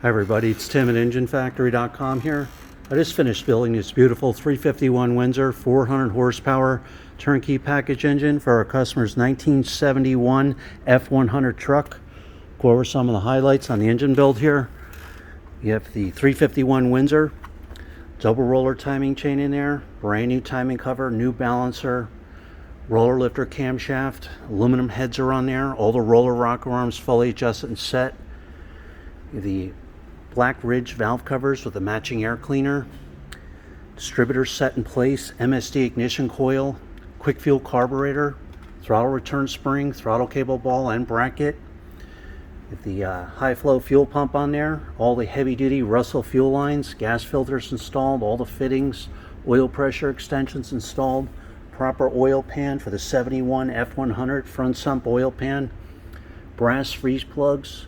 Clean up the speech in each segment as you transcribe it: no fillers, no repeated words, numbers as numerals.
Hi everybody, it's Tim at EngineFactory.com here. I just finished building this beautiful 351 Windsor 400 horsepower turnkey package engine for our customer's 1971 F100 truck. Go over some of the highlights on the engine build here. You have the 351 Windsor, double roller timing chain in there, brand new timing cover, new balancer, roller lifter camshaft, aluminum heads are on there, all the roller rocker arms fully adjusted and set. The black ridge valve covers with a matching air cleaner, distributor set in place, MSD ignition coil, quick fuel carburetor, throttle return spring, throttle cable ball and bracket. With the high flow fuel pump on there, all the heavy duty Russell fuel lines, gas filters installed, all the fittings, oil pressure extensions installed, proper oil pan for the 71 F100 front sump oil pan, brass freeze plugs,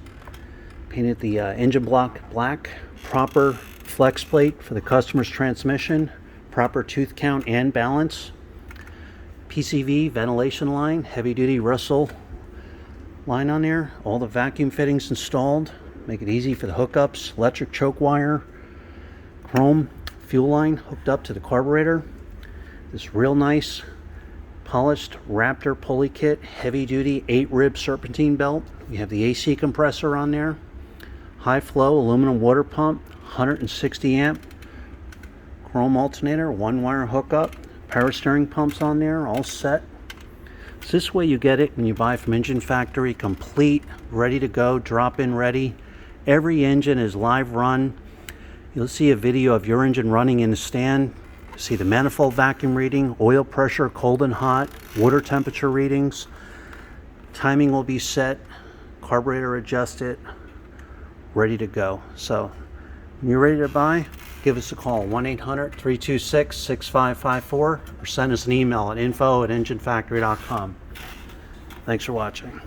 painted the engine block black, proper flex plate for the customer's transmission, proper tooth count and balance, PCV ventilation line, heavy duty Russell line on there, all the vacuum fittings installed, make it easy for the hookups, electric choke wire, chrome fuel line hooked up to the carburetor, this real nice polished Raptor pulley kit, heavy duty 8-rib serpentine belt. You have the AC compressor on there, high flow aluminum water pump, 160 amp chrome alternator, 1-wire hookup, power steering pumps on there, all set. So this way you get it when you buy from Engine Factory, complete, ready to go, drop-in ready. Every engine is live run. You'll see a video of your engine running in the stand. See the manifold vacuum reading, oil pressure, cold and hot, water temperature readings. Timing will be set, carburetor adjusted, ready to go. So when you're ready to buy, give us a call, 1-800-326-6554, or send us an email at info@enginefactory.com. Thanks for watching.